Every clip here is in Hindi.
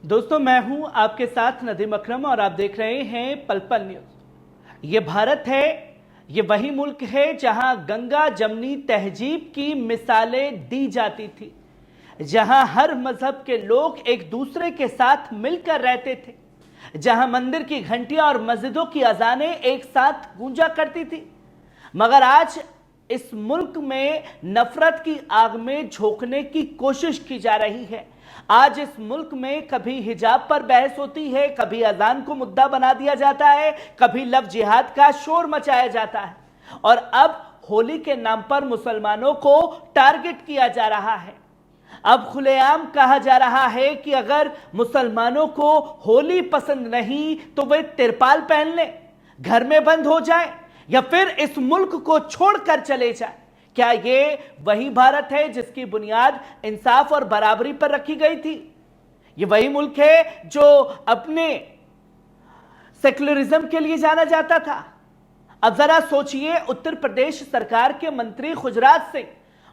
दोस्तों, मैं हूं आपके साथ नदीम अकरम और आप देख रहे हैं पल पल न्यूज। ये भारत है, ये वही मुल्क है जहां गंगा जमनी तहजीब की मिसालें दी जाती थी, जहां हर मजहब के लोग एक दूसरे के साथ मिलकर रहते थे, जहां मंदिर की घंटियां और मस्जिदों की अजानें एक साथ गूंजा करती थी। मगर आज इस मुल्क में नफरत की आग में झोंकने की कोशिश की जा रही है। आज इस मुल्क में कभी हिजाब पर बहस होती है, कभी अजान को मुद्दा बना दिया जाता है, कभी लव जिहाद का शोर मचाया जाता है और अब होली के नाम पर मुसलमानों को टारगेट किया जा रहा है। अब खुलेआम कहा जा रहा है कि अगर मुसलमानों को होली पसंद नहीं तो वे तिरपाल पहन लें, घर में बंद हो जाए या फिर इस मुल्क को छोड़कर चले जाए। क्या ये वही भारत है जिसकी बुनियाद इंसाफ और बराबरी पर रखी गई थी? ये वही मुल्क है जो अपने सेक्युलरिज्म के लिए जाना जाता था? अब जरा सोचिए, उत्तर प्रदेश सरकार के मंत्री खुजरात सिंह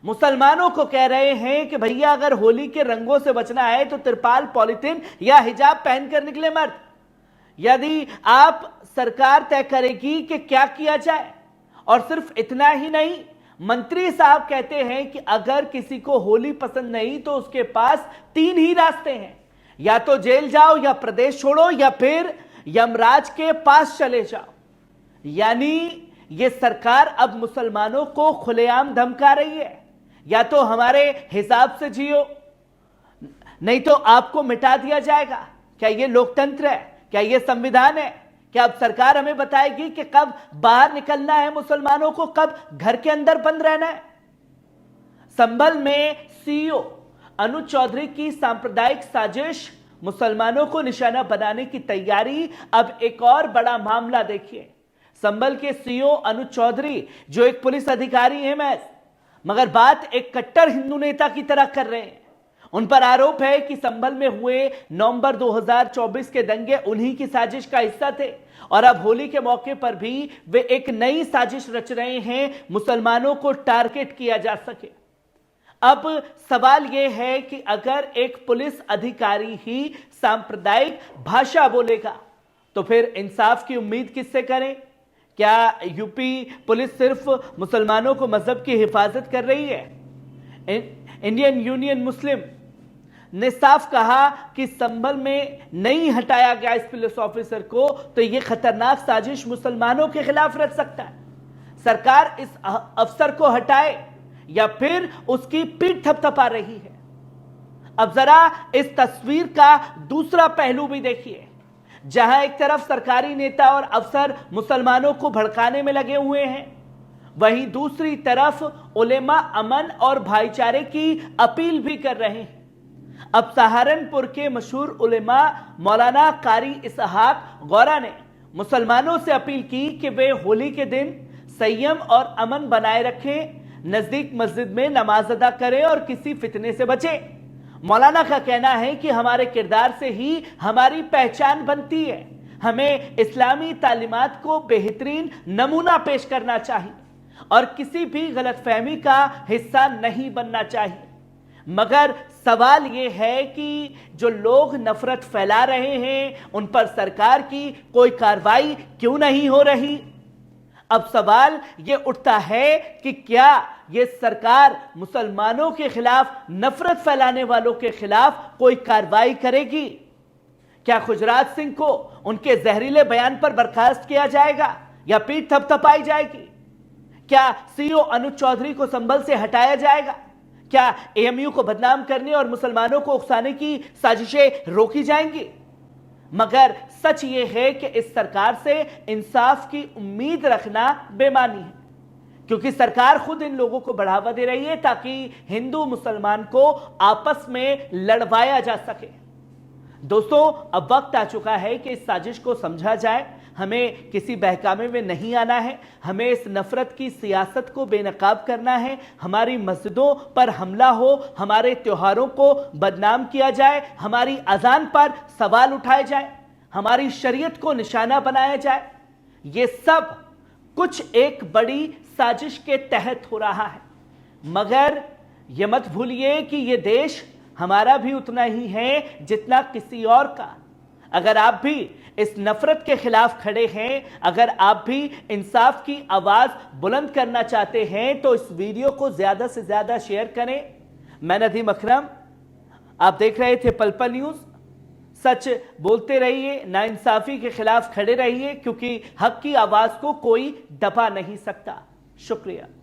मुसलमानों को कह रहे हैं कि भैया अगर होली के रंगों से बचना है तो तिरपाल, पॉलिथीन या हिजाब पहनकर निकले मर्द। यदि आप सरकार तय करेगी कि क्या किया जाए। और सिर्फ इतना ही नहीं, मंत्री साहब कहते हैं कि अगर किसी को होली पसंद नहीं तो उसके पास 3 ही रास्ते हैं, या तो जेल जाओ, या प्रदेश छोड़ो, या फिर यमराज के पास चले जाओ। यानी यह सरकार अब मुसलमानों को खुलेआम धमका रही है, या तो हमारे हिसाब से जियो नहीं तो आपको मिटा दिया जाएगा। क्या यह लोकतंत्र है? क्या यह संविधान है? क्या अब सरकार हमें बताएगी कि कब बाहर निकलना है मुसलमानों को, कब घर के अंदर बंद रहना है? संभल में सीईओ अनुज चौधरी की सांप्रदायिक साजिश, मुसलमानों को निशाना बनाने की तैयारी। अब एक और बड़ा मामला देखिए। संभल के सीईओ अनुज चौधरी जो एक पुलिस अधिकारी हैं मगर बात एक कट्टर हिंदू नेता की तरह कर रहे हैं। उन पर आरोप है कि संभल में हुए नवंबर 2024 के दंगे उन्हीं की साजिश का हिस्सा थे और अब होली के मौके पर भी वे एक नई साजिश रच रहे हैं, मुसलमानों को टारगेट किया जा सके। अब सवाल यह है कि अगर एक पुलिस अधिकारी ही सांप्रदायिक भाषा बोलेगा तो फिर इंसाफ की उम्मीद किससे करें? क्या यूपी पुलिस सिर्फ मुसलमानों को मजहब की हिफाजत कर रही है? इंडियन यूनियन मुस्लिम ने साफ कहा कि संभल में नहीं हटाया गया इस पुलिस ऑफिसर को तो यह खतरनाक साजिश मुसलमानों के खिलाफ रच सकता है। सरकार इस अफसर को हटाए या फिर उसकी पीठ थपथपा रही है। अब जरा इस तस्वीर का दूसरा पहलू भी देखिए, जहां एक तरफ सरकारी नेता और अफसर मुसलमानों को भड़काने में लगे हुए हैं, वहीं दूसरी तरफ उलेमा अमन और भाईचारे की अपील भी कर रहे हैं। अब सहारनपुर के मशहूर उलेमा मौलाना कारी इसहाक गौरा ने मुसलमानों से अपील की कि वे होली के दिन संयम और अमन बनाए रखें, नजदीक मस्जिद में नमाज अदा करें और किसी फितने से बचें। मौलाना का कहना है कि हमारे किरदार से ही हमारी पहचान बनती है, हमें इस्लामी तालीमात को बेहतरीन नमूना पेश करना चाहिए और किसी भी गलतफहमी का हिस्सा नहीं बनना चाहिए। मगर सवाल यह है कि जो लोग नफरत फैला रहे हैं उन पर सरकार की कोई कार्रवाई क्यों नहीं हो रही? अब सवाल यह उठता है कि क्या यह सरकार मुसलमानों के खिलाफ, नफरत फैलाने वालों के खिलाफ कोई कार्रवाई करेगी? क्या खुजरात सिंह को उनके जहरीले बयान पर बर्खास्त किया जाएगा या पीठ थपथपाई जाएगी? क्या सीईओ अनुज चौधरी को संभल से हटाया जाएगा? क्या एएमयू को बदनाम करने और मुसलमानों को उकसाने की साजिशें रोकी जाएंगी? मगर सच यह है कि इस सरकार से इंसाफ की उम्मीद रखना बेमानी है, क्योंकि सरकार खुद इन लोगों को बढ़ावा दे रही है ताकि हिंदू मुसलमान को आपस में लड़वाया जा सके। दोस्तों, अब वक्त आ चुका है कि इस साजिश को समझा जाए। हमें किसी बहकावे में नहीं आना है, हमें इस नफरत की सियासत को बेनकाब करना है। हमारी मस्जिदों पर हमला हो, हमारे त्योहारों को बदनाम किया जाए, हमारी अजान पर सवाल उठाए जाए, हमारी शरीयत को निशाना बनाया जाए, ये सब कुछ एक बड़ी साजिश के तहत हो रहा है। मगर यह मत भूलिए कि यह देश हमारा भी उतना ही है जितना किसी और का। अगर आप भी इस नफरत के खिलाफ खड़े हैं, अगर आप भी इंसाफ की आवाज बुलंद करना चाहते हैं, तो इस वीडियो को ज्यादा से ज्यादा शेयर करें। मैं नदीम अकरम, आप देख रहे थे पल पल न्यूज। सच बोलते रहिए, नाइंसाफी के खिलाफ खड़े रहिए, क्योंकि हक की आवाज को कोई दबा नहीं सकता। शुक्रिया।